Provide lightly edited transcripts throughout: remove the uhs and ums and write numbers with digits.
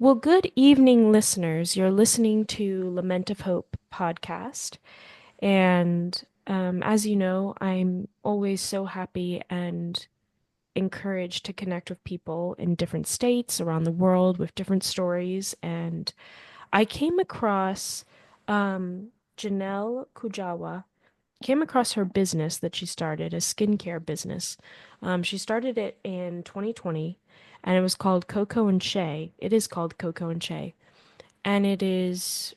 Well, good evening, listeners. You're listening to Lament of Hope podcast. And as you know, I'm always so happy and encouraged to connect with people in different states around the world with different stories. And I came across Janelle Kujawa, came across her business that she started, a skincare business. She started it in 2020 and it was called Koko and Shae. It is called Koko and Shae. And it is,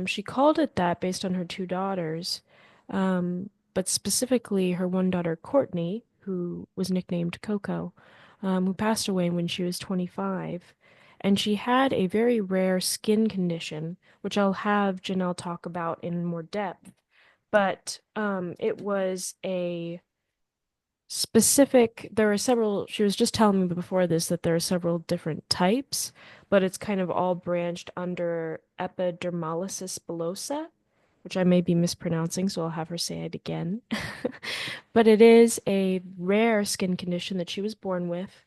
she called it that based on her two daughters, but specifically her one daughter, Kourtney, who was nicknamed Coco, who passed away when she was 25. And she had a very rare skin condition, which I'll have Janelle talk about in more depth. But it was a specific, there are several, she was just telling me before this that there are several different types, but it's kind of all branched under Epidermolysis bullosa, which I may be mispronouncing, so I'll have her say it again. But it is a rare skin condition that she was born with,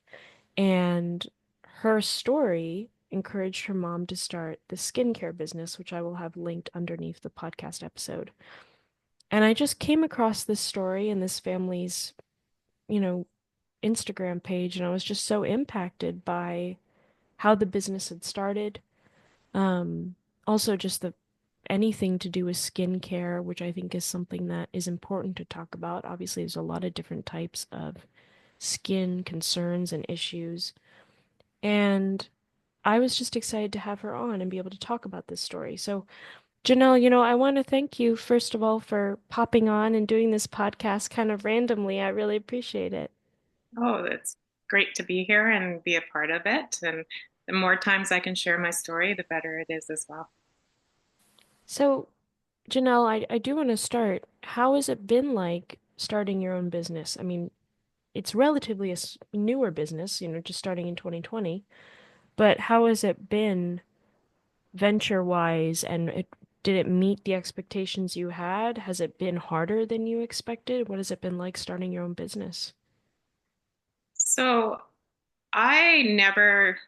and her story encouraged her mom to start the skincare business, which I will have linked underneath the podcast episode. And I just came across this story and this family's, you know, Instagram page, and I was just so impacted by how the business had started. Um, Also just the anything to do with skincare, which I think is something that is important to talk about. Obviously, there's a lot of different types of skin concerns and issues. And I was just excited to have her on and be able to talk about this story. So, Janelle, I want to thank you, first of all, for popping on and doing this podcast kind of randomly. I really appreciate it. Oh, it's great to be here and be a part of it. And the more times I can share my story, the better it is as well. So, Janelle, I do want to start. How has it been like starting your own business? I mean, it's relatively a newer business, just starting in 2020, but how has it been venture-wise and did it meet the expectations you had? Has it been harder than you expected? What has it been like starting your own business? So I never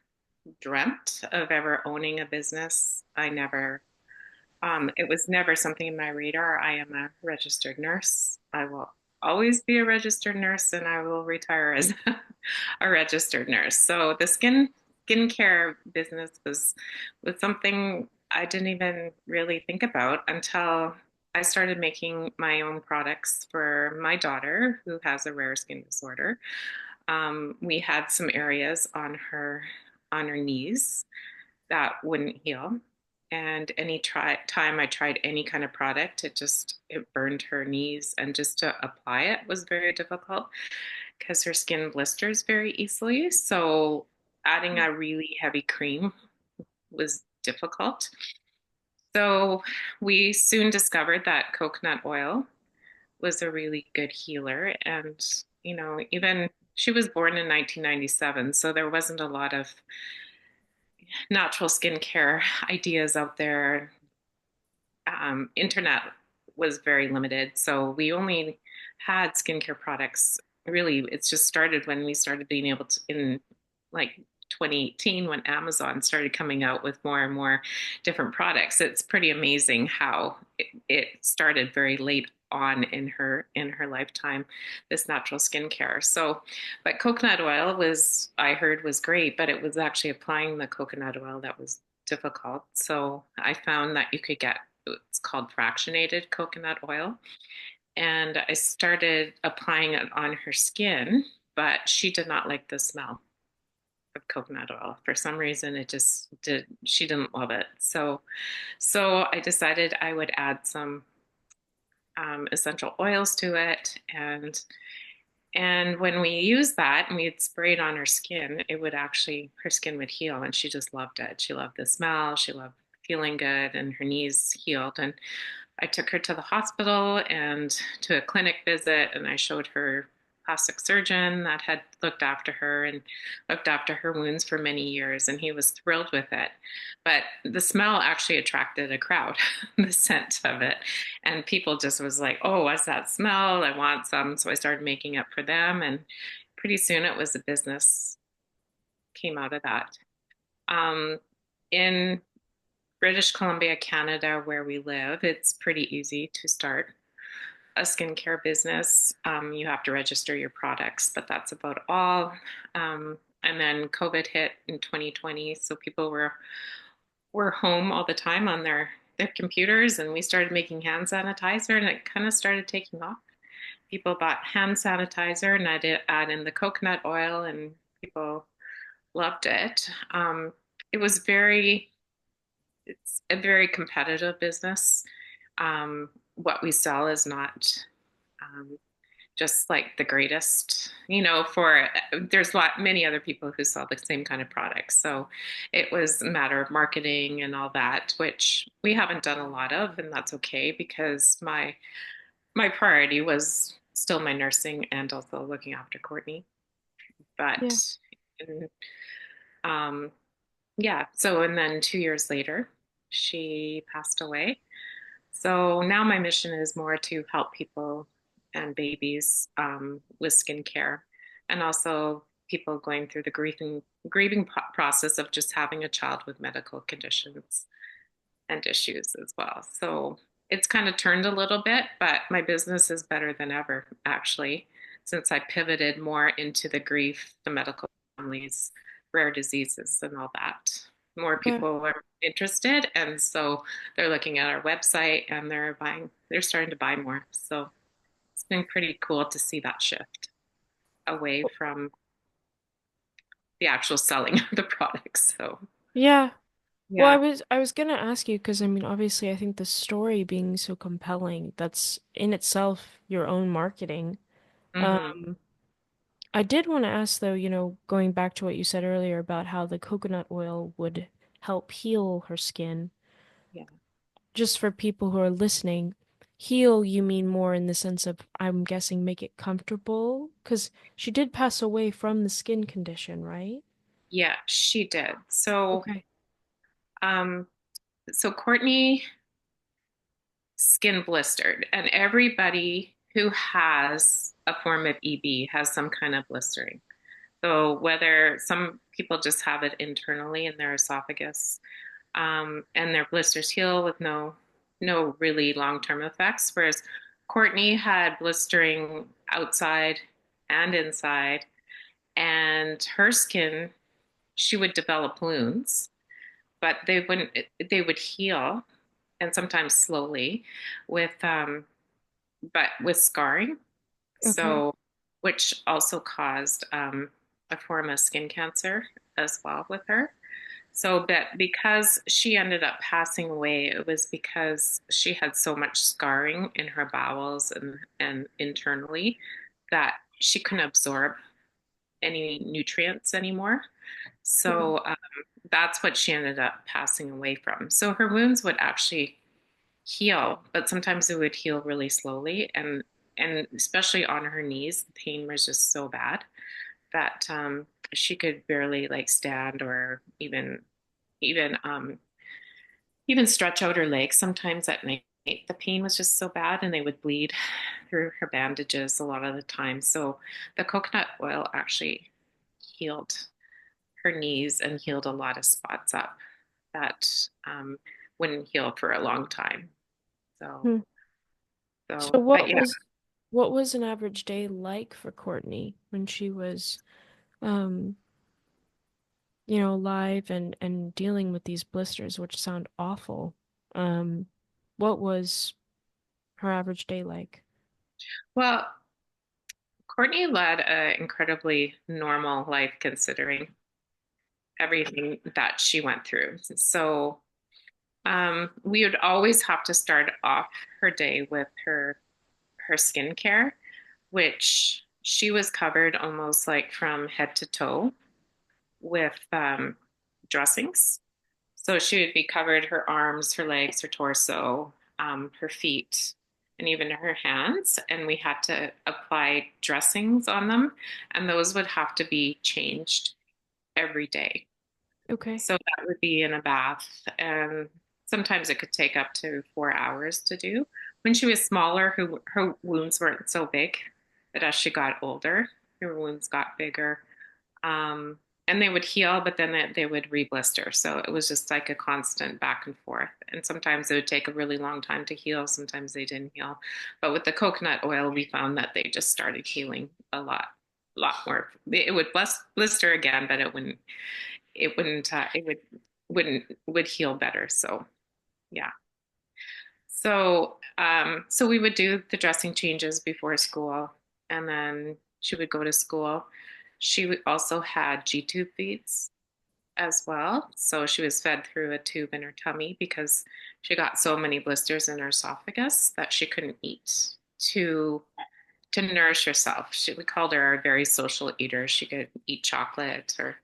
dreamt of ever owning a business. It was never something in my radar. I am a registered nurse. I will always be a registered nurse and I will retire as a registered nurse. So the skincare business was something I didn't even really think about until I started making my own products for my daughter who has a rare skin disorder. We had some areas on her knees that wouldn't heal. And time I tried any kind of product, it burned her knees, and just to apply it was very difficult because her skin blisters very easily. So adding a really heavy cream was difficult. So we soon discovered that coconut oil was a really good healer. And, even she was born in 1997, so there wasn't a lot of natural skincare ideas out there. Internet was very limited, so we only had skincare products. Really, it's just started when we started being able to in like 2018 when Amazon started coming out with more and more different products. It's pretty amazing how it started very late on in her lifetime, this natural skincare. So, but coconut oil was I heard was great, but it was actually applying the coconut oil that was difficult. So I found that you could get it's called fractionated coconut oil. And I started applying it on her skin, but she did not like the smell of coconut oil. For some reason, she didn't love it. So I decided I would add some essential oils to it. And when we used that and we'd spray it on her skin, her skin would heal and she just loved it. She loved the smell. She loved feeling good and her knees healed. And I took her to the hospital and to a clinic visit, and I showed her plastic surgeon that had looked after her and looked after her wounds for many years, and he was thrilled with it. But the smell actually attracted a crowd, the scent of it, and people just was like, "Oh, what's that smell? I want some." So I started making it for them, and pretty soon it was a business came out of that. Um, in British Columbia, Canada, where we live, it's pretty easy to start a skincare business. You have to register your products, but that's about all. And then COVID hit in 2020, so people were home all the time on their computers, and we started making hand sanitizer, and it kind of started taking off. People bought hand sanitizer, and I did add in the coconut oil, and people loved it. It was it's a very competitive business. What we sell is not um, just like the greatest, for there's many other people who sell the same kind of products. So it was a matter of marketing and all that, which we haven't done a lot of, and that's okay because my priority was still my nursing and also looking after Kourtney. Yeah. But um, yeah, so and then 2 years later, she passed away. So now my mission is more to help people and babies with skincare, and also people going through the grieving process of just having a child with medical conditions and issues as well. So it's kind of turned a little bit, but my business is better than ever, actually, since I pivoted more into the grief, the medical families, rare diseases, and all that. More Yeah. people are interested, and so they're looking at our website and they're starting to buy more. So it's been pretty cool to see that shift away from the actual selling of the products. So Yeah. Well, I yeah. was I was gonna ask you because I mean, obviously, I think the story being so compelling, that's in itself your own marketing. Hmm. Um, I did want to ask though, going back to what you said earlier about how the coconut oil would help heal her skin. Yeah. Just for people who are listening, heal, you mean more in the sense of, I'm guessing, make it comfortable? Because she did pass away from the skin condition, right? Yeah, she did. So Okay. um so Kourtney skin blistered, and everybody who has a form of EB has some kind of blistering. So whether some people just have it internally in their esophagus, and their blisters heal with no really long-term effects, whereas Kourtney had blistering outside and inside, and her skin, she would develop wounds, but they would heal, and sometimes slowly, with but with scarring. Okay. So, which also caused a form of skin cancer as well with her. So, but because she ended up passing away, it was because she had so much scarring in her bowels and internally that she couldn't absorb any nutrients anymore. Hmm. So that's what she ended up passing away from. So her wounds would actually heal, but sometimes it would heal really slowly, and especially on her knees, the pain was just so bad that she could barely like stand or even stretch out her legs sometimes at night. The pain was just so bad, and they would bleed through her bandages a lot of the time. So the coconut oil actually healed her knees and healed a lot of spots up that wouldn't heal for a long time. So, Hmm. So but yeah. what was an average day like for Courtney when she was um, alive and dealing with these blisters, which sound awful? Um, what was her average day like? Well, Courtney led an incredibly normal life considering everything that she went through. So we would always have to start off her day with her skincare, which she was covered almost like from head to toe with dressings. So she would be covered her arms, her legs, her torso, her feet, and even her hands. And we had to apply dressings on them, and those would have to be changed every day. Okay. So that would be in a bath, and sometimes it could take up to 4 hours to do. When she was smaller, her wounds weren't so big, but as she got older, her wounds got bigger. Um, and they would heal, but then they would re-blister. So it was just like a constant back and forth. And sometimes it would take a really long time to heal. Sometimes they didn't heal. But with the coconut oil, we found that they just started healing lot more. It would blister again, but it would heal better. So yeah. So we would do the dressing changes before school, and then she would go to school. Also had G-tube feeds as well. So she was fed through a tube in her tummy because she got so many blisters in her esophagus that she couldn't eat to to nourish herself. We called her a very social eater. She could eat chocolate or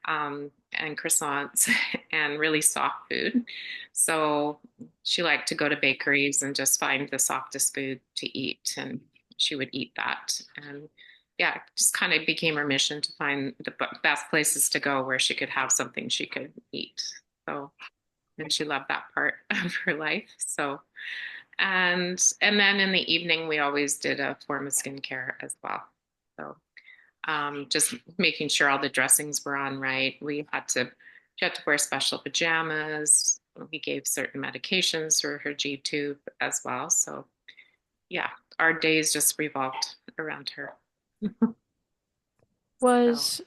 and croissants and really soft food. So she liked to go to bakeries and just find the softest food to eat, and she would eat that. And yeah, it just kind of became her mission to find the best places to go where she could have something she could eat. So, and she loved that part of her life. So, and then in the evening, we always did a form of skincare as well. So just making sure all the dressings were on right. She had to wear special pajamas. We gave certain medications for her G tube as well. So yeah, our days just revolved around her. So Was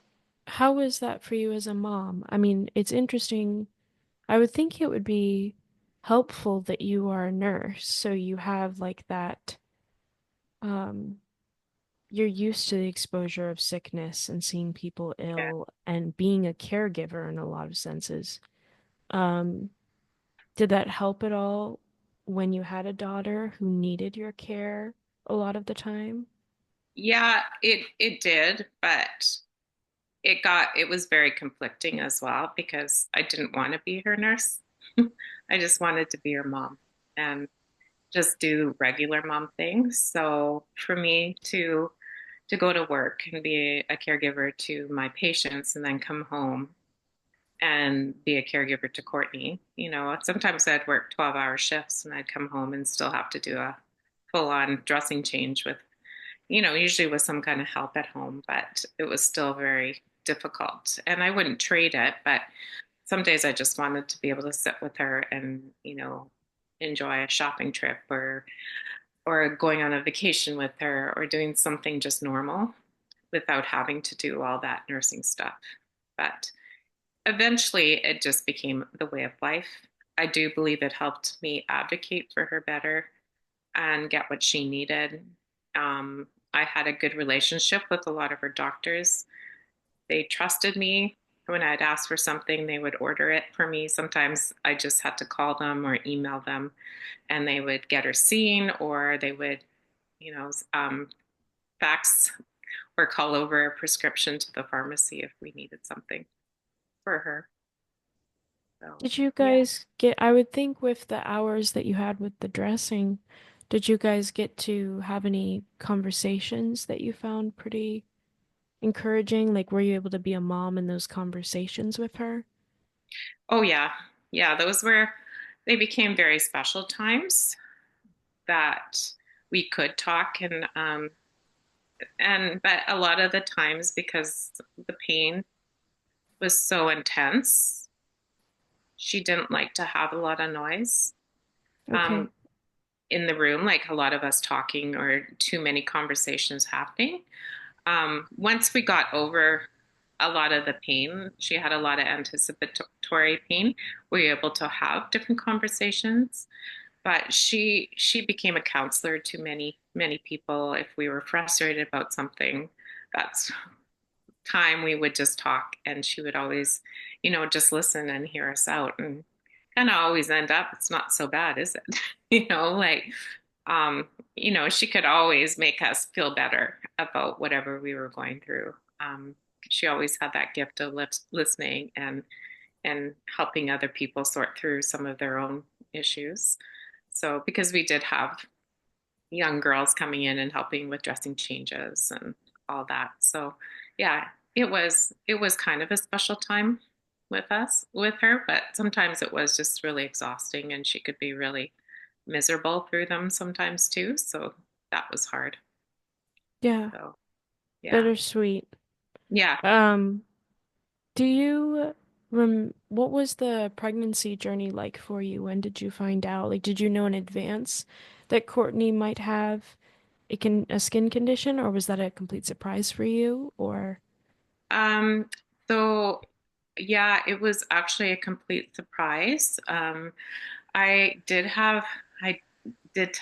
How was that for you as a mom? I mean, it's interesting. I would think it would be helpful that you are a nurse, so you have like that, um, you're used to the exposure of sickness and seeing people yeah, ill and being a caregiver in a lot of senses. Um, did that help at all when you had a daughter who needed your care a lot of the time? yeah, it did, but it was very conflicting as well because I didn't want to be her nurse. I just wanted to be her mom and just do regular mom things. So for me to go to work and be a caregiver to my patients and then come home and be a caregiver to Kourtney. Sometimes I'd work 12-hour shifts and I'd come home and still have to do a full on dressing change with, usually with some kind of help at home, but it was still very difficult. And I wouldn't trade it, but some days I just wanted to be able to sit with her and, enjoy a shopping trip or going on a vacation with her or doing something just normal without having to do all that nursing stuff. But eventually, it just became the way of life. I do believe it helped me advocate for her better and get what she needed. I had a good relationship with a lot of her doctors. They trusted me. When I'd ask for something, they would order it for me. Sometimes I just had to call them or email them, and they would get her seen, or they would, you know, fax or call over a prescription to the pharmacy if we needed something for her. So, Did you yeah. guys get, I would think with the hours that you had with the dressing, did you guys get to have any conversations that you found pretty encouraging? Like, were you able to be a mom in those conversations with her? Oh, yeah. Yeah. They became very special times that we could talk but a lot of the times because the pain was so intense, she didn't like to have a lot of noise. Okay. Um, in the room, like a lot of us talking or too many conversations happening. Once we got over a lot of the pain, she had a lot of anticipatory pain. We were able to have different conversations, but she became a counselor to many people. If we were frustrated about something, that's time we would just talk, and she would always, just listen and hear us out, and kind of always end up, it's not so bad, is it? Like um, she could always make us feel better about whatever we were going through. She always had that gift of listening and helping other people sort through some of their own issues. So because we did have young girls coming in and helping with dressing changes and all that. So yeah, it was kind of a special time with her, but sometimes it was just really exhausting and she could be really miserable through them sometimes too. So that was hard. Yeah. So yeah. Bittersweet. Yeah. Um, Do you rem what was the pregnancy journey like for you? When did you find out? Like, did you know in advance that Kourtney might have a skin condition, or was that a complete surprise for you? Or Um, so yeah, it was actually a complete surprise. I did have, I did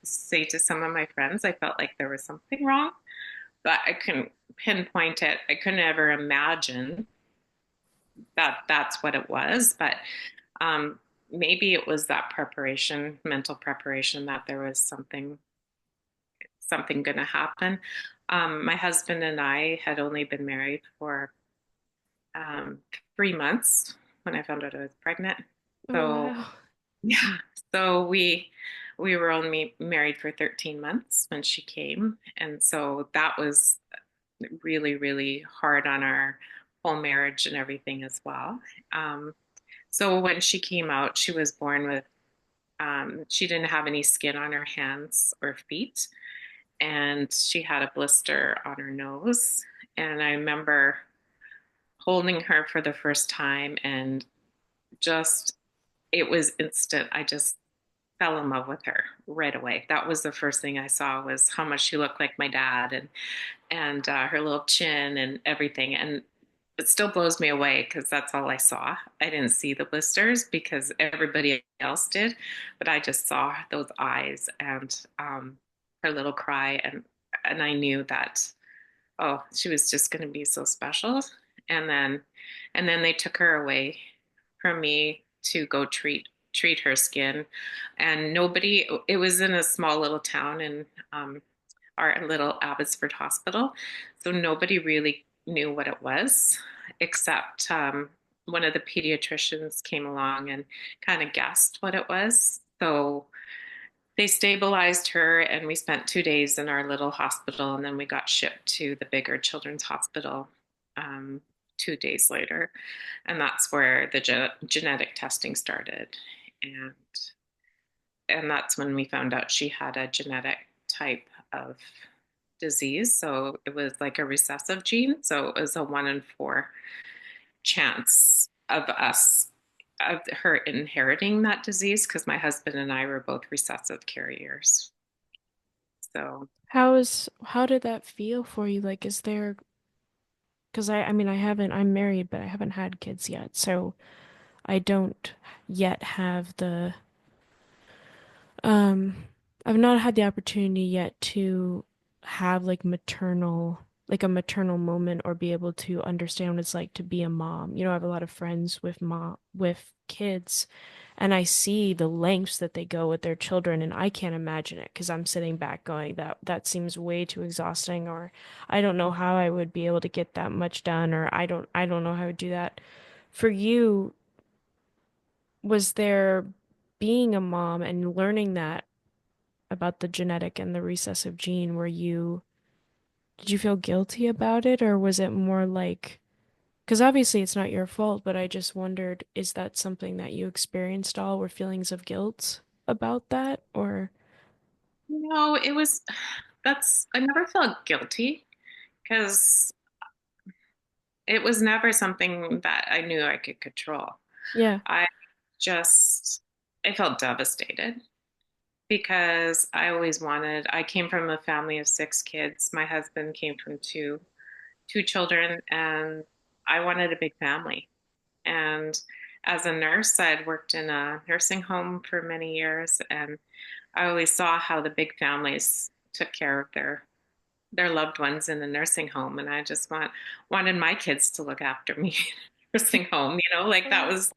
say to some of my friends, I felt like there was something wrong, but I couldn't pinpoint it. I couldn't ever imagine that that's what it was. But um, maybe it was that preparation, mental preparation, that there was something going to happen. My husband and I had only been married for um, 3 months when I found out I was pregnant. oh So wow. yeah, so we were only married for 13 months when she came, and so that was really really hard on our whole marriage and everything as well. Um, so when she came out, she was born with she didn't have any skin on her hands or feet, and she had a blister on her nose. And I remember holding her for the first time and just it was instant. I just fell in love with her right away. That was the first thing I saw was how much she looked like my dad and her little chin and everything. And it still blows me away because that's all I saw. I didn't see the blisters because everybody else did, but I just saw those eyes and her little cry, and I knew that oh, she was just going to be so special. And then and then they took her away from me to go treat her skin, and nobody. It was in a small little town in our little Abbotsford hospital, so nobody really knew what it was, except one of the pediatricians came along and kind of guessed what it was. So they stabilized her, and we spent 2 days in our little hospital, and then we got shipped to the bigger children's hospital 2 days later, and that's where the genetic testing started, and and that's when we found out she had a genetic type of disease. So it was like a recessive gene, so it was a 1 in 4 chance of her inheriting that disease because my husband and I were both recessive carriers. So How did that feel for you? Like, is there, because I mean, I'm married, but I haven't had kids yet, so I don't yet have um, I've not had the opportunity yet to have like a maternal moment or be able to understand what it's like to be a mom. You know, I have a lot of friends with kids, and I see the lengths that they go with their children, and I can't imagine it because I'm sitting back going, that seems way too exhausting, or I don't know how I would be able to get that much done, or I don't know how I would do that. For you, was there being a mom and learning that about the genetic and the recessive gene, did you feel guilty about it, or was it more like, because obviously it's not your fault, but I just wondered, is that something that you experienced all, were feelings of guilt about that, or no, it was that's I never felt guilty because it was never something that I knew I could control. yeah. I just I felt devastated because I came from a family of 6 kids. My husband came from two children, and I wanted a big family. And as a nurse, I'd worked in a nursing home for many years, and I always saw how the big families took care of their loved ones in the nursing home, and I just wanted my kids to look after me in a nursing home. Like that Oh. was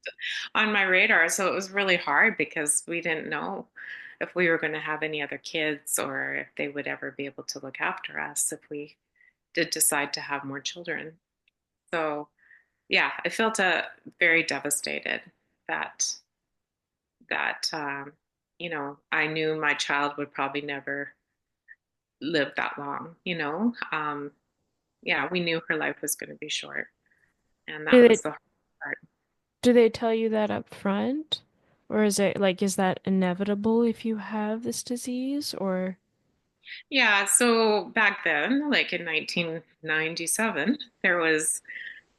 on my radar. So it was really hard because we didn't know if we were going to have any other kids or if they would ever be able to look after us if we did decide to have more children. So yeah, I felt very devastated that that I knew my child would probably never live that long. Yeah, we knew her life was going to be short, and Do that they was the hard part. do they tell you that up front? Or is it like, is that inevitable if you have this disease? Or Yeah, so back then, like in 1997, there was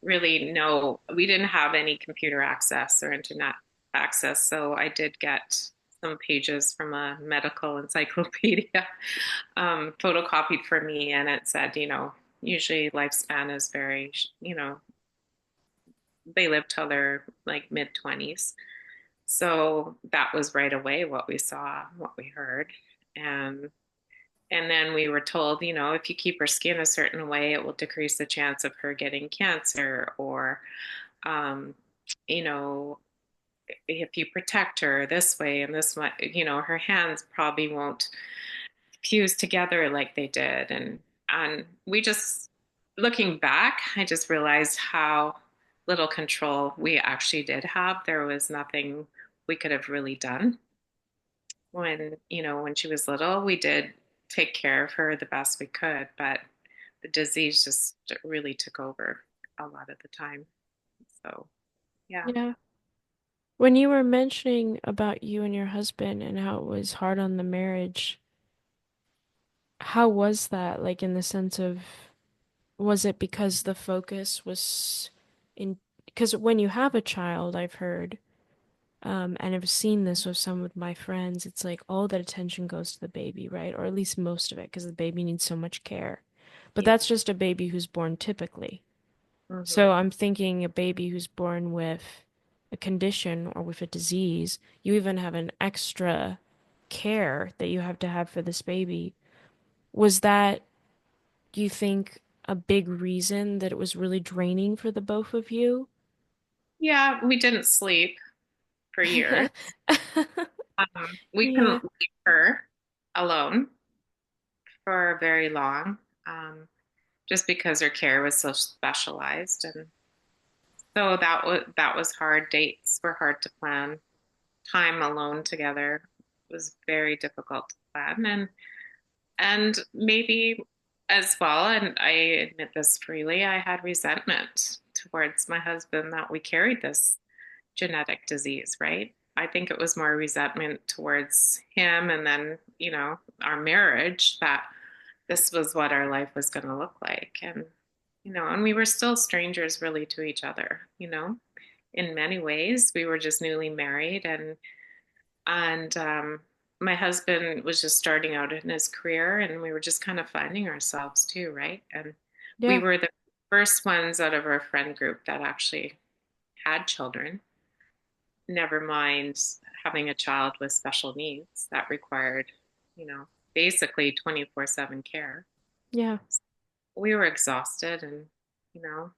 really know, we didn't have any computer access or internet access. So I did get some pages from a medical encyclopedia photocopied for me. And it said, usually lifespan is very, they live till they're like mid 20s. So that was right away what we saw, what we heard. And and then we were told, if you keep her skin a certain way, it will decrease the chance of her getting cancer, or um, you know, if you protect her this way and this way, her hands probably won't fuse together like they did. And we just, looking back, I just realized how little control we actually did have. There was nothing we could have really done when she was little. We did take care of her the best we could, but the disease just really took over a lot of the time. So, yeah. Yeah. When you were mentioning about you and your husband and how it was hard on the marriage, how was that? Like in the sense of, was it because the focus was in, because when you have a child, I've heard, and I've seen this with some of my friends, it's like all that attention goes to the baby, right? Or at least most of it, because the baby needs so much care. But Yeah. that's just a baby who's born typically. Hmm. So I'm thinking a baby who's born with a condition or with a disease, you even have an extra care that you have to have for this baby. Was that, do you think, a big reason that it was really draining for the both of you? Yeah, we didn't sleep for years. We Yeah. couldn't leave her alone for very long, just because her care was so specialized, and so that was hard. Dates were hard to plan. Time alone together was very difficult to plan, and maybe as well, and I admit this freely, I had resentment towards my husband that we carried this genetic disease, right? I think it was more resentment towards him, and then, our marriage, that this was what our life was going to look like. And we were still strangers really to each other, in many ways. We were just newly married, and my husband was just starting out in his career, and we were just kind of finding ourselves too, right? And we Yeah. were the first ones out of our friend group that actually had children, never mind having a child with special needs that required, you know, basically 24/7 care. Yeah. We were exhausted, and, you know,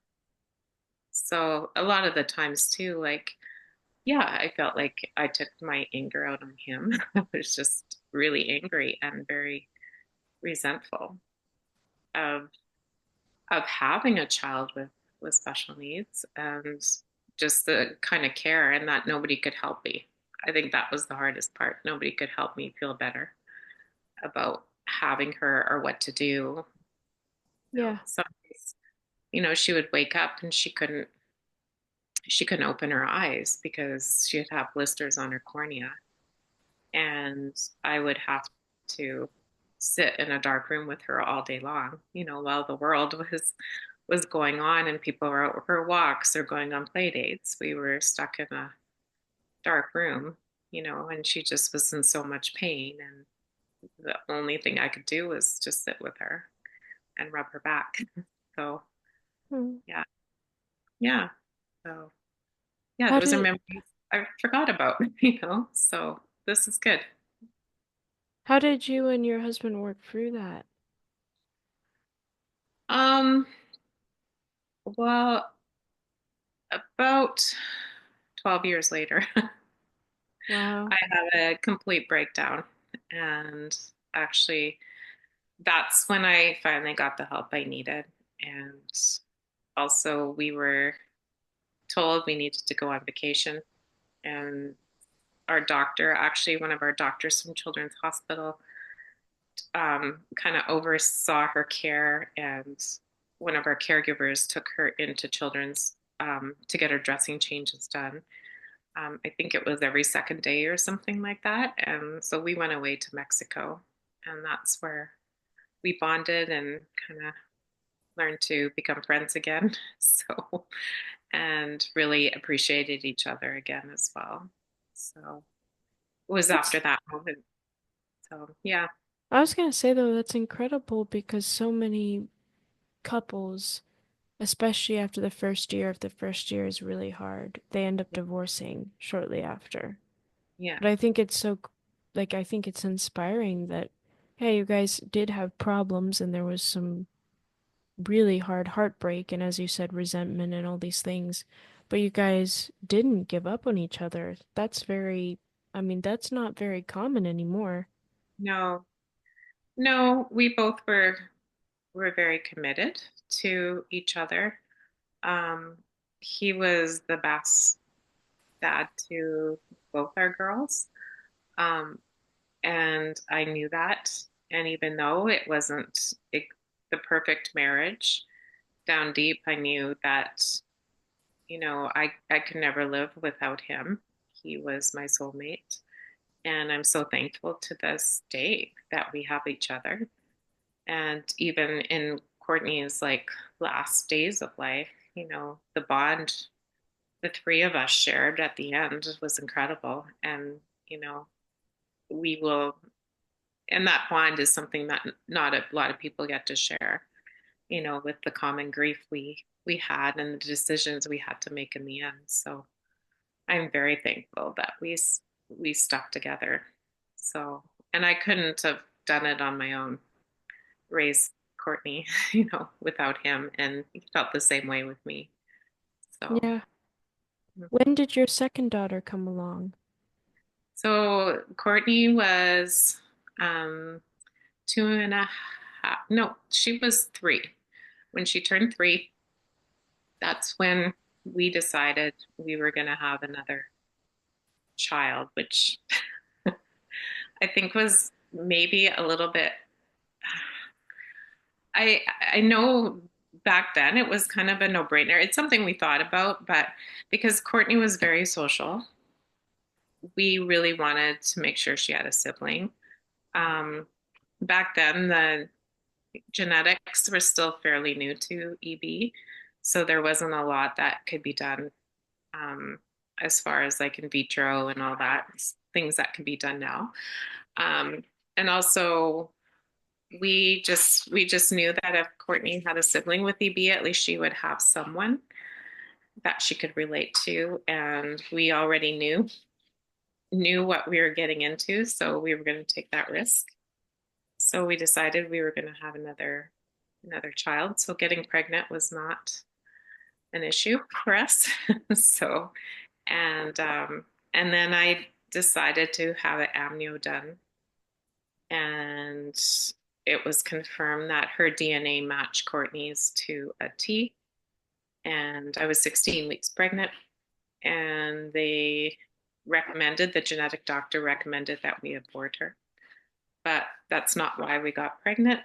so a lot of the times too, like, yeah, I felt like I took my anger out on him. I was just really angry and very resentful of having a child with special needs, and just the kind of care, and that nobody could help me. I think that was the hardest part. Nobody could help me feel better about having her or what to do. Yeah. Some days, she would wake up and she couldn't open her eyes because she'd have blisters on her cornea, and I would have to sit in a dark room with her all day long, while the world was going on and people were out for walks or going on play dates. We were stuck in a dark room, and she just was in so much pain. And the only thing I could do was just sit with her and rub her back. So, Hmm. yeah, yeah. So, yeah, How those are did memories I forgot about, so this is good. how did you and your husband work through that? Um, well, about 12 years later, Wow. I had a complete breakdown. And actually, that's when I finally got the help I needed. And also, we were told we needed to go on vacation. And our doctor, actually, one of our doctors from Children's Hospital, kind of oversaw her care. And one of our caregivers took her into Children's to get her dressing changes done. I think it was every second day or something like that. And so we went away to Mexico, and that's where we bonded and kind of learned to become friends again. So, and really appreciated each other again as well. So it was That's, after that moment. So yeah, I was gonna say though, that's incredible because so many couples, especially after the first year, if the first year is really hard, they end up divorcing shortly after. yeah, But I think it's so, like, I think it's inspiring that, hey, you guys did have problems and there was some really hard heartbreak and, as you said, resentment and all these things, but you guys didn't give up on each other. That's very, I mean, that's not very common anymore. no, no, we both were very committed to each other. Um, he was the best dad to both our girls. Um, and I knew that. And even though it wasn't the perfect marriage, down deep, I knew that, I could never live without him. He was my soulmate. And I'm so thankful to this day that we have each other. And even in Kourtney's like last days of life, the bond the three of us shared at the end was incredible. And, you know, we will, and that bond is something that not a lot of people get to share, with the common grief we had and the decisions we had to make in the end. So I'm very thankful that we stuck together. So, and I couldn't have done it on my own, raise Kourtney, without him. And he felt the same way with me. So, Yeah. mhm. When did your second daughter come along? So Kourtney was um, two and a half. No, she was three. When she turned three, that's when we decided we were going to have another child, which I think was maybe a little bit. I know back then it was kind of a no brainer. It's something we thought about, but because Kourtney was very social, we really wanted to make sure she had a sibling. Um, Back then, the genetics were still fairly new to EB, so there wasn't a lot that could be done um, as far as like in vitro and all that things that can be done now. Um, and also, we just knew that if Kourtney had a sibling with EB, at least she would have someone that she could relate to, and we already knew what we were getting into, so we were going to take that risk. So we decided we were going to have another child. So getting pregnant was not an issue for us. So and then I decided to have an amnio done, and it was confirmed that her DNA matched Kourtney's to a T. And I was 16 weeks pregnant, and the genetic doctor recommended that we abort her. But that's not why we got pregnant.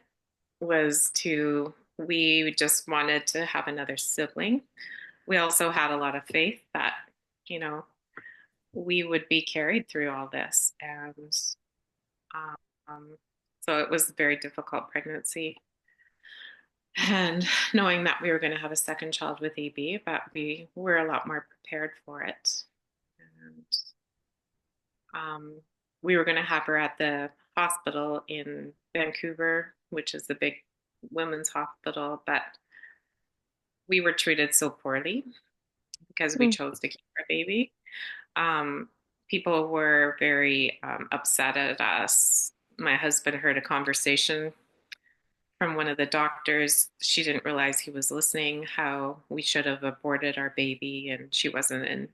We just wanted to have another sibling. We also had a lot of faith that, you know, we would be carried through all this. And um, so it was a very difficult pregnancy. And knowing that we were going to have a second child with EB, but we were a lot more prepared for it. And um, we were going to have her at the hospital in Vancouver, which is the big women's hospital, but we were treated so poorly because we Hmm. chose to keep our baby. Um, People were very upset at us. My husband heard a conversation from one of the doctors. She didn't realize he was listening, how we should have aborted our baby, and she wasn't. And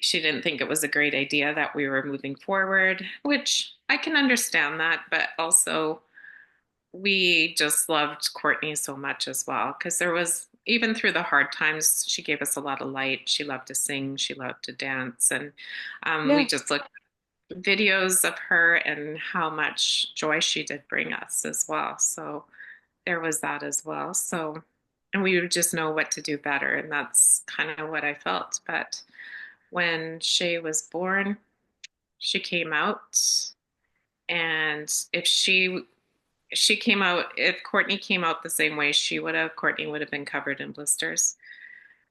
she didn't think it was a great idea that we were moving forward, which I can understand that, but also we just loved Kourtney so much as well because there was even through the hard times she gave us a lot of light. She loved to sing, she loved to dance, and we Yeah. just looked at videos of her and how much joy she did bring us as well. So there was that as well. So and we would just know what to do better, and that's kind of what I felt. But when Shae was born, she came out, and if she she came out, if Kourtney came out the same way she would have, Kourtney would have been covered in blisters,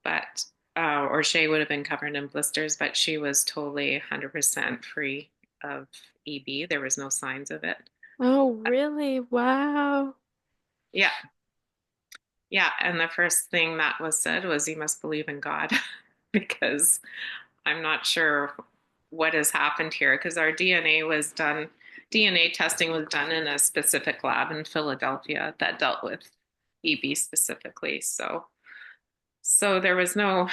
but, or Shae would have been covered in blisters, but she was totally 100% free of EB. There was no signs of it. Oh, really? Wow. Yeah. Yeah. And the first thing that was said was, you must believe in God, because I'm not sure what has happened here, because our DNA testing was done in a specific lab in Philadelphia that dealt with EB specifically. So there was no,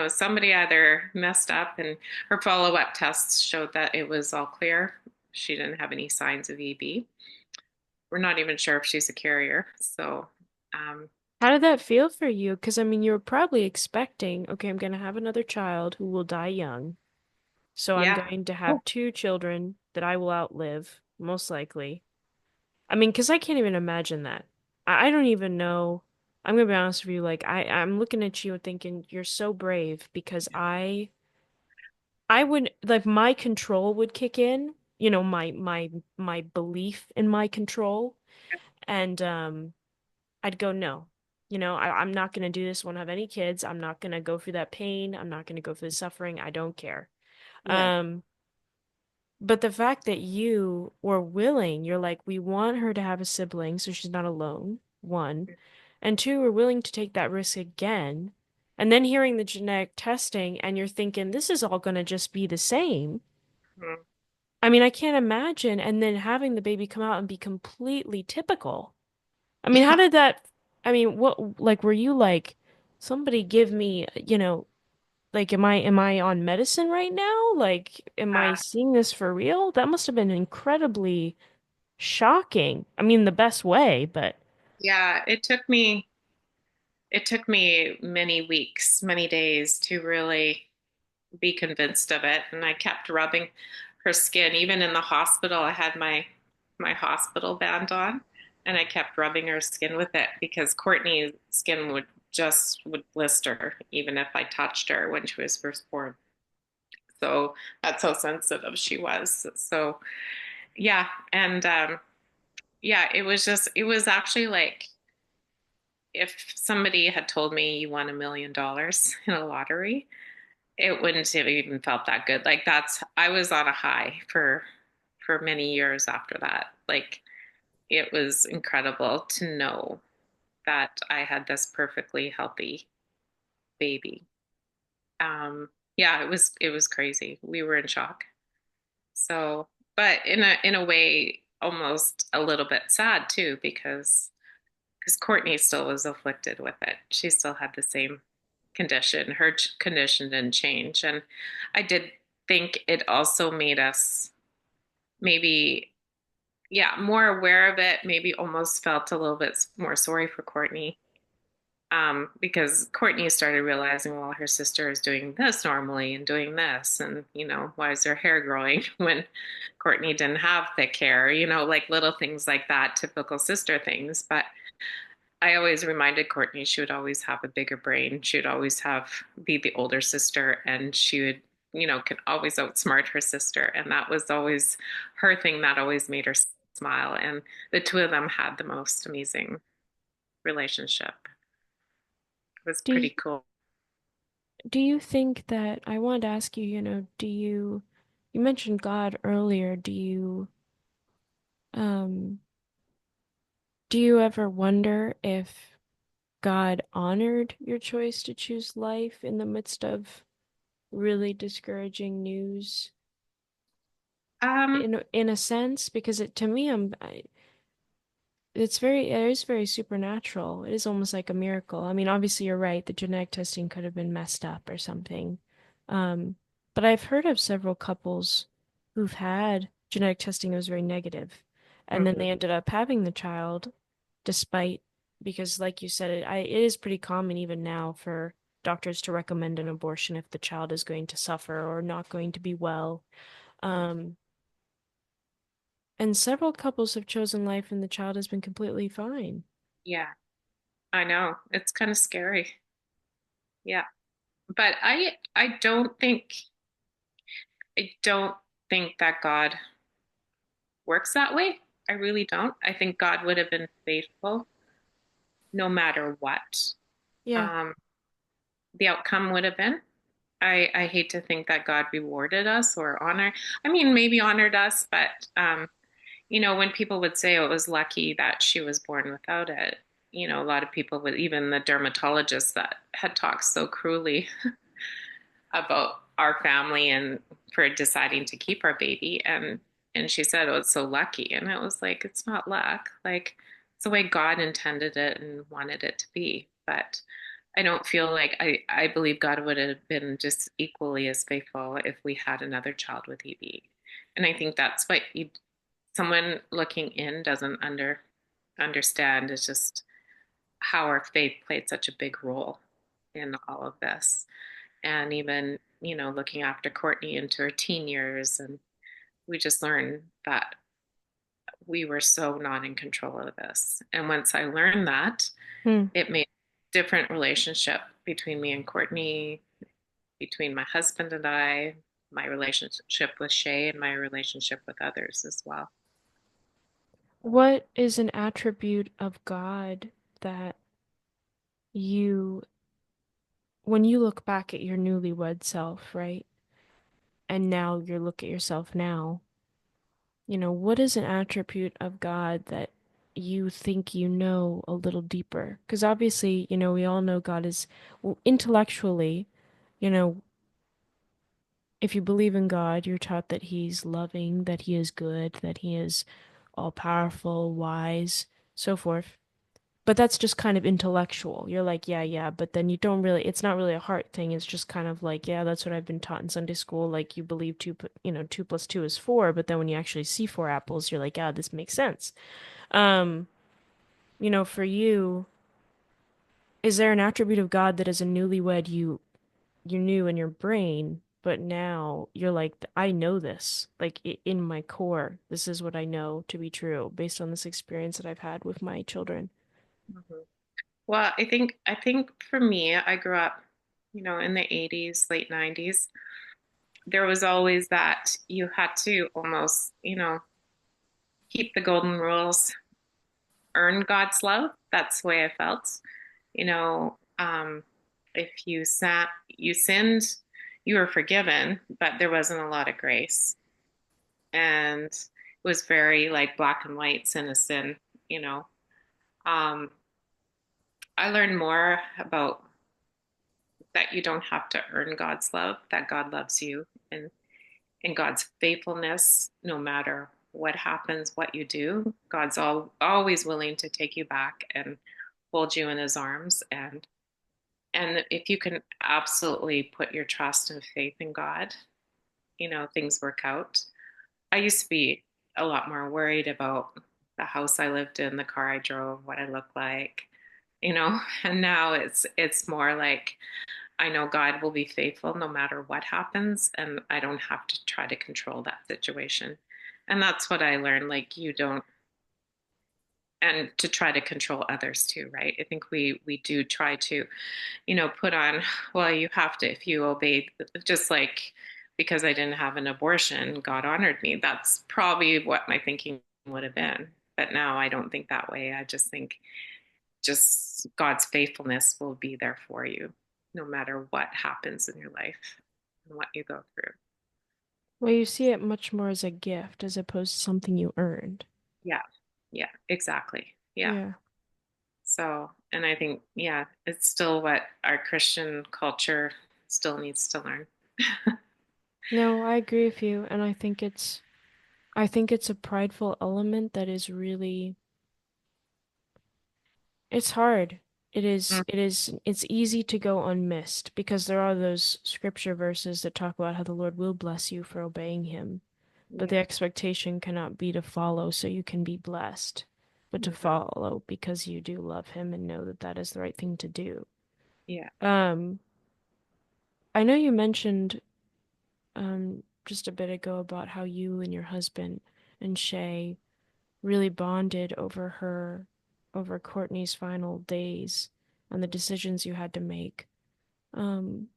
somebody either messed up, and her follow-up tests showed that it was all clear. She didn't have any signs of EB. We're not even sure if she's a carrier. So, um, How did that feel for you? Because I mean, you were probably expecting, okay, I'm going to have another child who will die young. So I'm yeah, going to have two children that I will outlive, most likely. I mean, because I can't even imagine that. I don't even know. I'm gonna be honest with you, like I'm looking at you and thinking you're so brave because I would like my control would kick in, my belief in my control, and I'd go no. I'm not gonna do this. Won't have any kids. I'm not gonna go through that pain. I'm not gonna go through the suffering. I don't care. yeah, Um, But the fact that you were willing, you're like, we want her to have a sibling so she's not alone, one. And two, we're willing to take that risk again. And then hearing the genetic testing and you're thinking, this is all going to just be the same. mm, I mean, I can't imagine. And then having the baby come out and be completely typical. I mean, how yeah, did that, I mean, what, like, were you like, somebody give me, like, am I on medicine right now? Like, am I seeing this for real? That must have been incredibly shocking. I mean, the best way, but yeah. It took me many weeks, many days to really be convinced of it. And I kept rubbing her skin. Even in the hospital, I had my hospital band on, and I kept rubbing her skin with it, because Kourtney's skin would blister even if I touched her when she was first born. So that's how sensitive she was. So yeah, and yeah, it was actually like if somebody had told me you won $1 million in a lottery, it wouldn't have even felt that good. Like I was on a high for many years after that. Like it was incredible to know that I had this perfectly healthy baby. Yeah, it was crazy. We were in shock. So, but in a way, almost a little bit sad too, because Kourtney still was afflicted with it. She still had the same condition. Her condition didn't change. And I did think it also made us maybe, yeah, more aware of it, maybe almost felt a little bit more sorry for Kourtney. Because Kourtney started realizing, well, her sister is doing this normally and doing this. And, why is her hair growing when Kourtney didn't have thick hair? Like little things like that, typical sister things. But I always reminded Kourtney she would always have a bigger brain. She would always be the older sister, and she would, can always outsmart her sister. And that was always her thing that always made her smile. And the two of them had the most amazing relationship. It was do you, pretty cool. do you think that I wanted to ask you, you mentioned God earlier. Um do you ever wonder if God honored your choice to choose life in the midst of really discouraging news Um, in a sense? Because to me, it is very supernatural. It is almost like a miracle. I mean, obviously you're right, the genetic testing could have been messed up or something. Um, but I've heard of several couples who've had genetic testing that was very negative, and then mhm, they ended up having the child despite because like you said, it is pretty common even now for doctors to recommend an abortion if the child is going to suffer or not going to be well. Um, and several couples have chosen life and the child has been completely fine. yeah, I know. It's kind of scary. Yeah. But I don't think that God works that way. I really don't. I think God would have been faithful no matter what Yeah. um, the outcome would have been. I hate to think that God rewarded us or honor. I mean, maybe honored us, but when people would say, oh, it was lucky that she was born without it, a lot of people would, even the dermatologists that had talked so cruelly about our family and for deciding to keep our baby. And she said, oh, it's so lucky. And it was like, it's not luck. Like, it's the way God intended it and wanted it to be. But I don't feel like I believe God would have been just equally as faithful if we had another child with EB. And I think that's what someone looking in doesn't understand is just how our faith played such a big role in all of this. And even, looking after Kourtney into her teen years. And we just learned that we were so not in control of this. And once I learned that, Hmm. it made a different relationship between me and Kourtney, between my husband and I, my relationship with Shae, and my relationship with others as well. What is an attribute of God that you, when you look back at your newlywed self, right? And now you look at yourself now, what is an attribute of God that you think you know a little deeper? Because obviously, we all know God is, well, intellectually, you know, if you believe in God, you're taught that He's loving, that He is good, that He is all powerful, wise, so forth. But that's just kind of intellectual. You're like, yeah, yeah, but then you don't really, it's not really a heart thing. It's just kind of like, yeah, that's what I've been taught in Sunday school. Like you believe two plus two is four, but then when you actually see four apples, you're like, yeah, this makes sense. Um, for you, is there an attribute of God that as a newlywed you knew in your brain, but now you're like, I know this, like in my core, this is what I know to be true based on this experience that I've had with my children. Mhm. Well, I think for me, I grew up, in the 80s, late 90s. There was always that you had to almost, keep the golden rules, earn God's love. That's the way I felt. You know, um, if you sinned, you were forgiven, but there wasn't a lot of grace. And it was very like black and white, sin is sin, you know. Um, I learned more about that you don't have to earn God's love, that God loves you and in God's faithfulness, no matter what happens, what you do. God's always willing to take you back and hold you in his arms. And if you can absolutely put your trust and faith in God, things work out. I used to be a lot more worried about the house I lived in, the car I drove, what I looked like, and now it's more like I know God will be faithful no matter what happens, and I don't have to try to control that situation. And that's what I learned. Like you don't, and to try to control others too, right? I think we do try to, put on. Well, you have to if you obey. Just like because I didn't have an abortion, God honored me. That's probably what my thinking would have been. But now I don't think that way. I just think just God's faithfulness will be there for you no matter what happens in your life and what you go through. Well, you see it much more as a gift as opposed to something you earned. Yeah. Yeah, exactly. Yeah. Yeah. So, and I think, yeah, it's still what our Christian culture still needs to learn. No, I agree with you, and I think it's a prideful element that is really it's hard. Mm, It's easy to go unmissed because there are those scripture verses that talk about how the Lord will bless you for obeying him. But the yeah. expectation cannot be to follow so you can be blessed, but to Hmm. follow because you do love him and know that that is the right thing to do. Yeah. Um, I know you mentioned just a bit ago about how you and your husband and Shay really bonded over Kourtney's final days and the decisions you had to make. Um,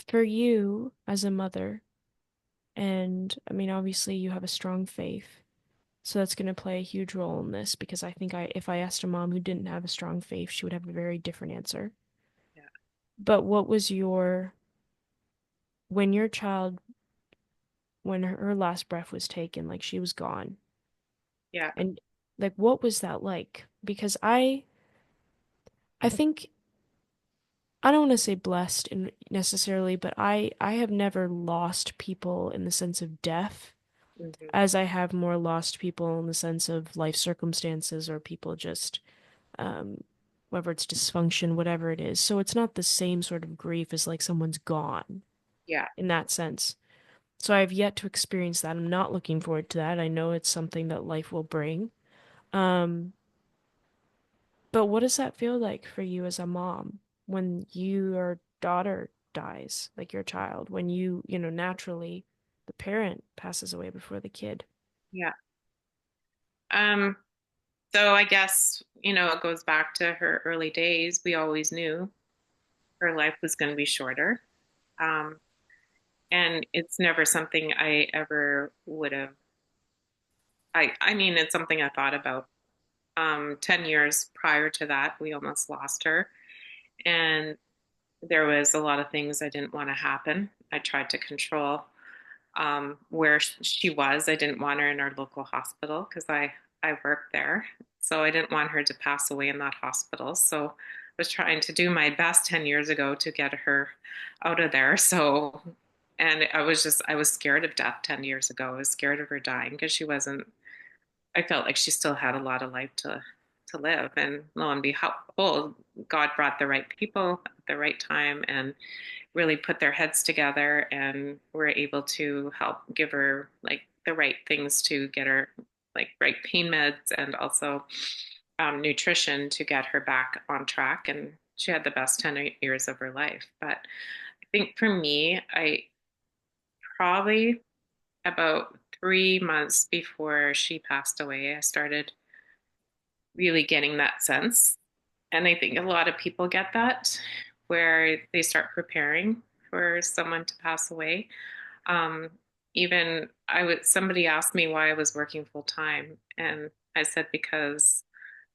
for you as a mother, and I mean, obviously you have a strong faith. So that's going to play a huge role in this because I think if I asked a mom who didn't have a strong faith, she would have a very different answer. Yeah. But what was when your child, when her last breath was taken, like she was gone, Yeah. and like what was that like? Because I think I don't want to say blessed in necessarily, but I have never lost people in the sense of death Hmm. as I have more lost people in the sense of life circumstances or people just um whether it's dysfunction, whatever it is. So it's not the same sort of grief as like someone's gone Yeah. in that sense. So I have yet to experience that. I'm not looking forward to that. I know it's something that life will bring. Um, but what does that feel like for you as a mom when your daughter dies, like your child, when naturally the parent passes away before the kid? Yeah. Um, so I guess, it goes back to her early days. We always knew her life was going to be shorter. Um, and it's never something I ever would have. I mean, it's something I thought about. 10 years prior to that, we almost lost her. And there was a lot of things I didn't want to happen. I tried to control where she was. I didn't want her in our local hospital because I worked there. So I didn't want her to pass away in that hospital. So I was trying to do my best 10 years ago to get her out of there. So, and I was scared of death 10 years ago. I was scared of her dying because I felt like she still had a lot of life to live. And lo and behold, God brought the right people at the right time and really put their heads together and were able to help give her like the right things to get her like right pain meds and also nutrition to get her back on track. And she had the best 10 years of her life. But I think for me, I probably about 3 months before she passed away, I started really getting that sense. And I think a lot of people get that where they start preparing for someone to pass away. Um, Even somebody asked me why I was working full time, and I said because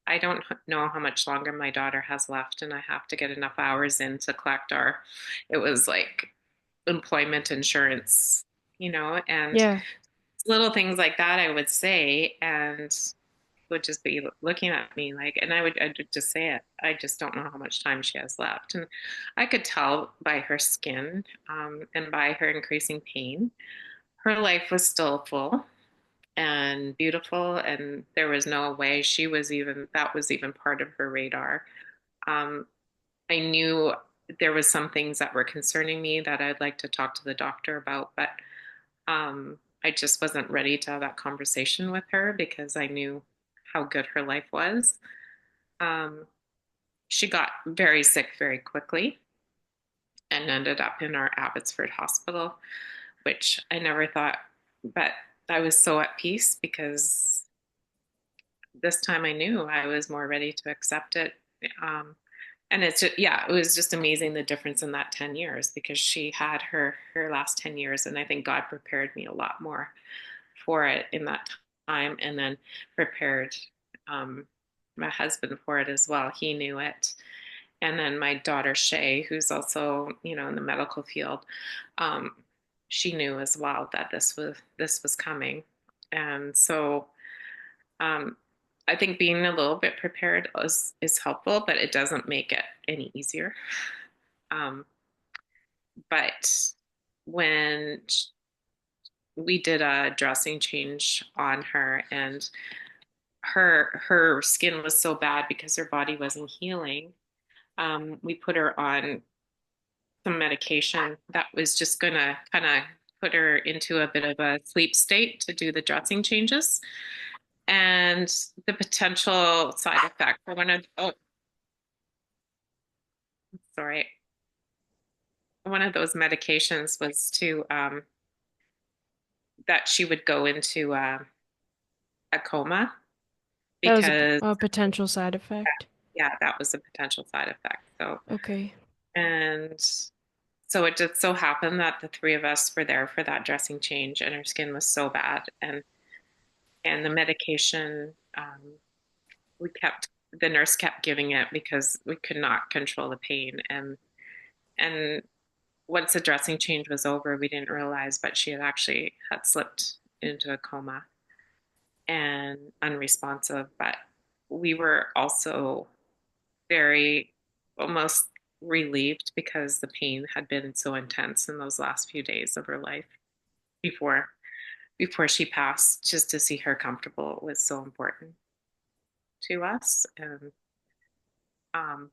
I don't know how much longer my daughter has left, and I have to get enough hours in to collect it was like employment insurance, and Yeah. little things like that I would say, and would just be looking at me like, and I'd just say it. I just don't know how much time she has left. And I could tell by her skin and by her increasing pain, her life was still full and beautiful. And there was no way that was even part of her radar. Um, I knew there was some things that were concerning me that I'd like to talk to the doctor about, but I just wasn't ready to have that conversation with her because I knew how good her life was. Um, she got very sick very quickly and ended up in our Abbotsford hospital, which I never thought, but I was so at peace because this time I knew I was more ready to accept it. Um, and it's just, yeah, it was just amazing the difference in that 10 years because she had her last 10 years. And I think God prepared me a lot more for it in that time and then prepared um, my husband for it as well. He knew it. And then my daughter Shae, who's also in the medical field, um, she knew as well that this was coming, and so um, I think being a little bit prepared is helpful, but it doesn't make it any easier. Um, but when we did a dressing change on her, and her skin was so bad because her body wasn't healing, we put her on some medication that was just going to kind of put her into a bit of a sleep state to do the dressing changes. And the potential side effect for sorry, one of those medications was to that she would go into a coma That was because, a potential side effect. yeah, that was a potential side effect. So, Okay. and so it just so happened that the three of us were there for that dressing change, and her skin was so bad. And And the medication, we kept the nurse kept giving it because we could not control the pain. And once the dressing change was over, we didn't realize, but she had actually had slipped into a coma and unresponsive. But we were also very almost relieved because the pain had been so intense in those last few days of her life before before she passed. Just to see her comfortable was so important to us. And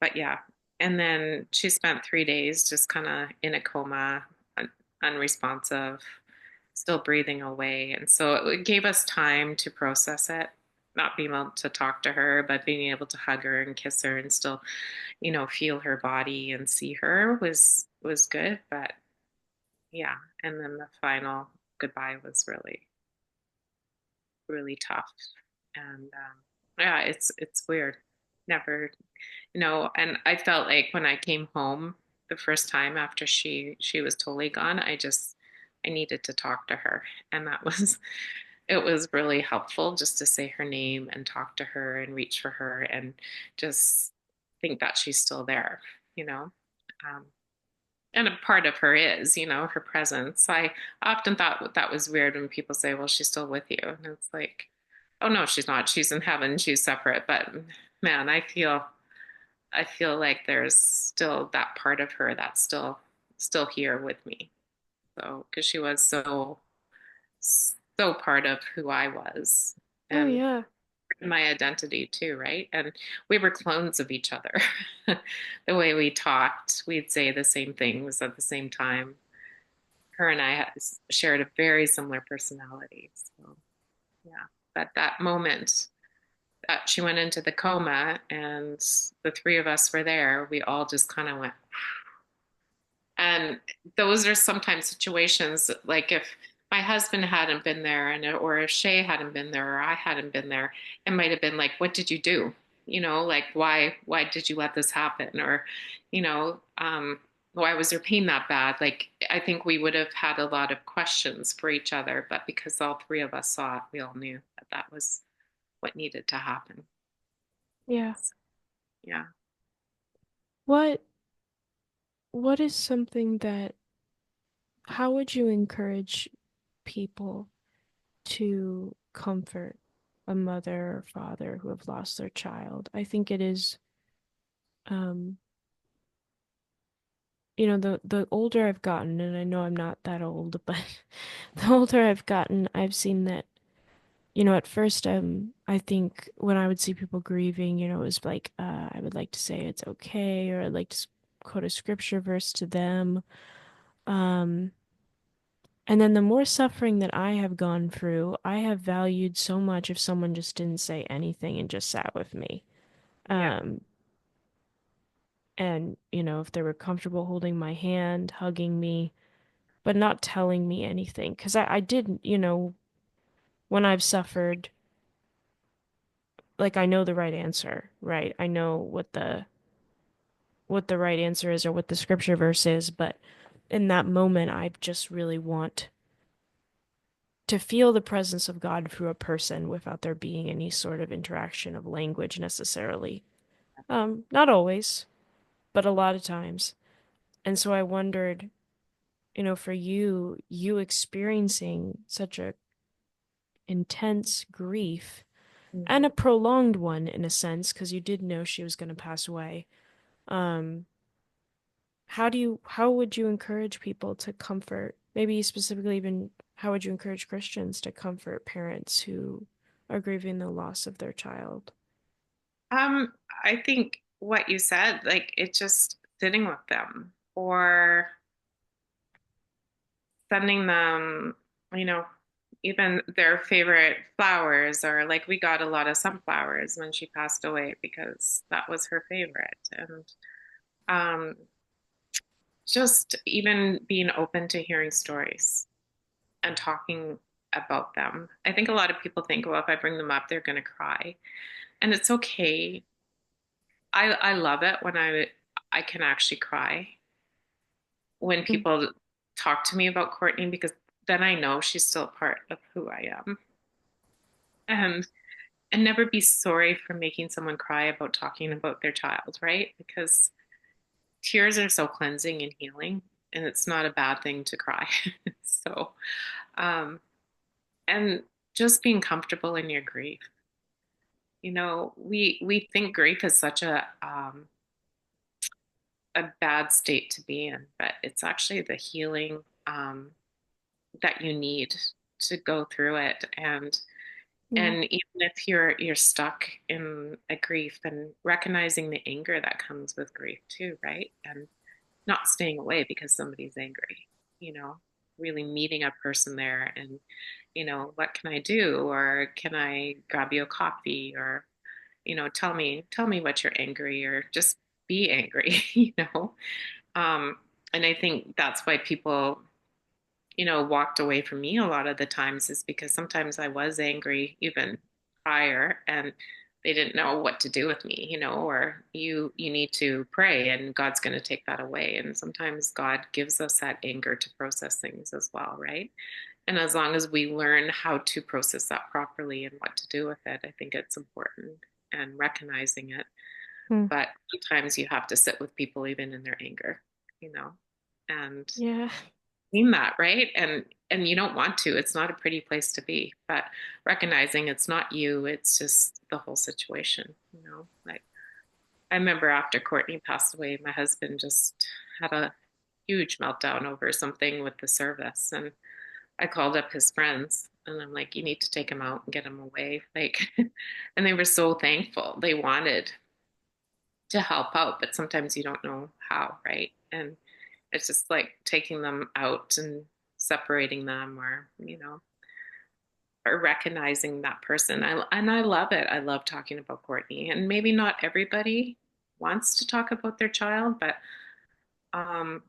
but yeah, and then she spent 3 days just kind of in a coma, unresponsive, still breathing away. And so it gave us time to process it, not being able to talk to her, but being able to hug her and kiss her and still, feel her body and see her was good. But yeah, and then the final goodbye was really, really tough. And yeah, it's weird. Never, and I felt like when I came home the first time after she was totally gone, I needed to talk to her. And that was it was really helpful just to say her name and talk to her and reach for her and just think that she's still there, you know. Um, and a part of her is, her presence. I often thought that was weird when people say, "Well, she's still with you," and it's like, "Oh no, she's not. She's in heaven. She's separate." But man, I feel like there's still that part of her that's still here with me. So because she was so part of who I was Oh and yeah. my identity too, right? And we were clones of each other. The way we talked, we'd say the same things at the same time. Her and I shared a very similar personality. So yeah, but that moment that she went into the coma and the three of us were there, we all just kind of went. And those are sometimes situations like if my husband hadn't been there or if Shae hadn't been there or I hadn't been there, it might have been like, what did you do? Like why did you let this happen? Or, you know, um, why was their pain that bad? Like I think we would have had a lot of questions for each other, but because all three of us saw it, we all knew that that was what needed to happen. Yeah. So, yeah. What what is something that how would you encourage people to comfort a mother or father who have lost their child? I think it is um the older I've gotten, and I know I'm not that old, but the older I've gotten, I've seen that, at first, I think when I would see people grieving, it was like, I would like to say it's okay, or I'd like to quote a scripture verse to them. Um, and then the more suffering that I have gone through, I have valued so much if someone just didn't say anything and just sat with me. Yeah. Um, and, if they were comfortable holding my hand, hugging me, but not telling me anything. Because I did, when I've suffered, like I know the right answer, right? I know what the right answer is or what the scripture verse is, but in that moment, I just really want to feel the presence of God through a person without there being any sort of interaction of language necessarily. Not always, but a lot of times. And so I wondered, for you experiencing such a intense grief and a Mhm. prolonged one in a sense, because you did know she was going to pass away. Um, how would you encourage people to comfort, maybe specifically even how would you encourage Christians to comfort parents who are grieving the loss of their child? Um, I think what you said, like it's just sitting with them or sending them, you know, even their favorite flowers, or like we got a lot of sunflowers when she passed away because that was her favorite. And um, just even being open to hearing stories and talking about them. I think a lot of people think, well, if I bring them up, they're going to cry. And it's okay. I love it when I can actually cry when Mm. people talk to me about Kourtney because then I know she's still part of who I am. and and never be sorry for making someone cry about talking about their child, right? Because tears are so cleansing and healing, and it's not a bad thing to cry. So, um, and just being comfortable in your grief. We think grief is such a bad state to be in, but it's actually the healing that you need to go through it. Yeah. And even if you're stuck in a grief, then recognizing the anger that comes with grief too, right? And not staying away because somebody's angry, you know, really meeting a person there and, what can I do? Or can I grab you a coffee? Or, tell me what you're angry, or just be angry, Um, and I think that's why people, walked away from me a lot of the times, is because sometimes I was angry even prior, and they didn't know what to do with me, or you need to pray and God's going to take that away. And sometimes God gives us that anger to process things as well, right? And as long as we learn how to process that properly and what to do with it, I think it's important, and recognizing it. Hmm. But sometimes you have to sit with people even in their anger, you know, and Yeah. mean that, right? And you don't want to. It's not a pretty place to be, but recognizing it's not you, it's just the whole situation, Like, I remember after Kourtney passed away, my husband just had a huge meltdown over something with the service, and I called up his friends and I'm like, you need to take him out and get him away. Like, and they were so thankful. They wanted to help out, but sometimes you don't know how, right? And it's just like taking them out and separating them, or recognizing that person. And I love it. I love talking about Kourtney. And maybe not everybody wants to talk about their child, but um,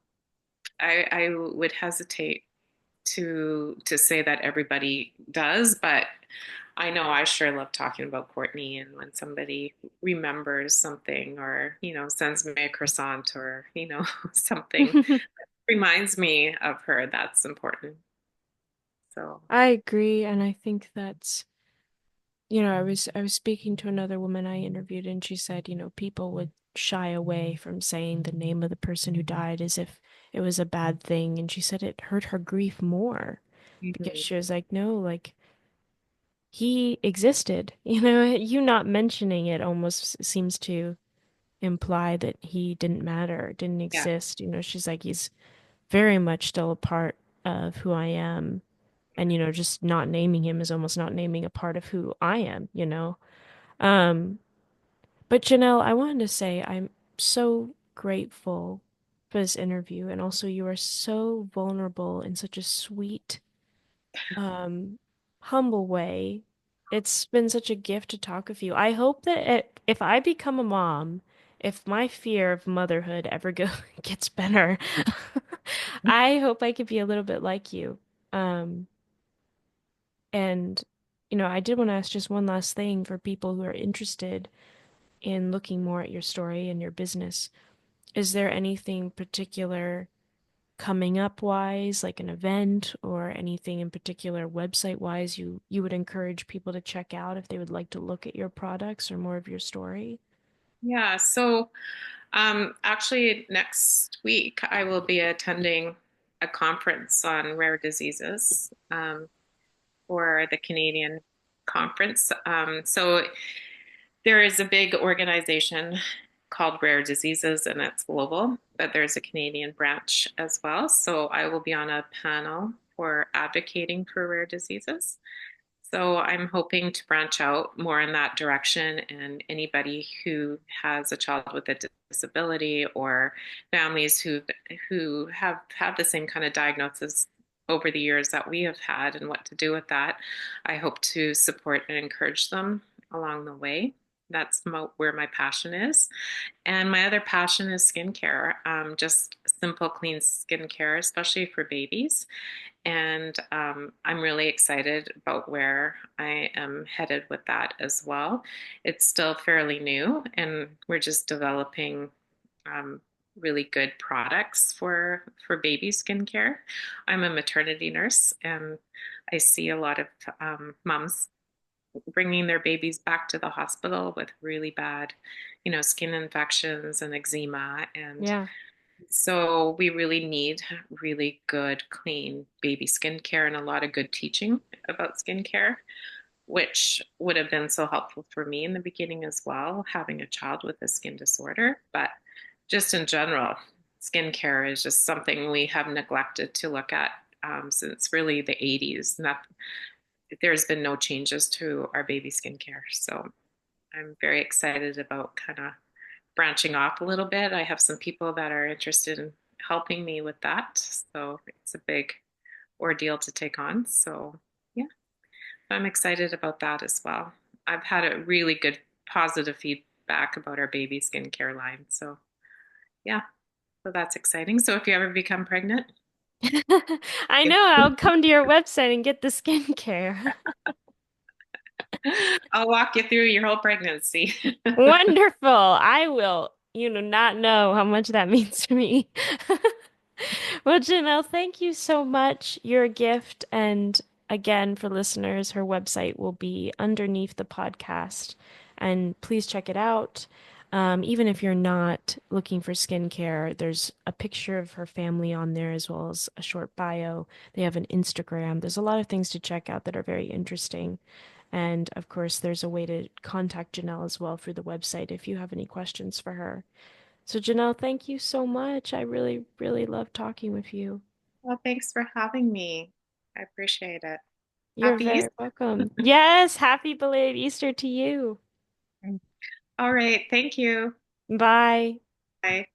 I would hesitate to say that everybody does, but I know I sure love talking about Kourtney. And when somebody remembers something, or sends me a croissant, or something reminds me of her, that's important. So I agree, and I think that's, I was speaking to another woman I interviewed, and she said, people would shy away from saying the name of the person who died as if it was a bad thing, and she said it hurt her grief more because mhm. she was like, no, like he existed. You not mentioning it almost seems to imply that he didn't matter, didn't Yeah, exist. She's like, he's very much still a part of who I am. And, just not naming him is almost not naming a part of who I am. Um, but Janelle, I wanted to say I'm so grateful for this interview. And also, you are so vulnerable in such a sweet, um, humble way. It's been such a gift to talk with you. I hope that if I become a mom, if my fear of motherhood ever gets better, I hope I could be a little bit like you. Um, and I did want to ask just one last thing for people who are interested in looking more at your story and your business. Is there anything particular coming up wise, like an event or anything in particular website wise you would encourage people to check out if they would like to look at your products or more of your story? yeah. So actually, next week I will be attending a conference on rare diseases, for the Canadian conference. So there is a big organization called Rare Diseases, and it's global, but there's a Canadian branch as well. So I will be on a panel for advocating for rare diseases. So I'm hoping to branch out more in that direction, and anybody who has a child with a disability, or families who have had the same kind of diagnosis over the years that we have had, and what to do with that, I hope to support and encourage them along the way. That's where my passion is. And my other passion is skincare, just simple, clean skincare, especially for babies. And I'm really excited about where I am headed with that as well. It's still fairly new, and we're just developing um, really good products for baby skincare. I'm a maternity nurse, and I see a lot of moms bringing their babies back to the hospital with really bad, skin infections and eczema. And Yeah. so we really need really good, clean baby skincare and a lot of good teaching about skincare, which would have been so helpful for me in the beginning as well, having a child with a skin disorder. But just in general, skincare is just something we have neglected to look at since really the 80s. There's been no changes to our baby skincare. So I'm very excited about kind of branching off a little bit. I have some people that are interested in helping me with that. So it's a big ordeal to take on. So yeah, I'm excited about that as well. I've had a really good positive feedback about our baby skincare line. So yeah, so that's exciting. So if you ever become pregnant, I know, I'll come to your website and get the skincare. I'll walk you through your whole pregnancy. Wonderful. I will, not know how much that means to me. Well, Janelle, thank you so much. You're a gift. And again, for listeners, her website will be underneath the podcast. And please check it out. Even if you're not looking for skincare, there's a picture of her family on there as well as a short bio. They have an Instagram. There's a lot of things to check out that are very interesting. And of course, there's a way to contact Janelle as well through the website if you have any questions for her. So, Janelle, thank you so much. I really, really love talking with you. Well, thanks for having me. I appreciate it. You're Happy very Easter. welcome. Yes, happy belated Easter to you. All right. Thank you. Bye. Bye.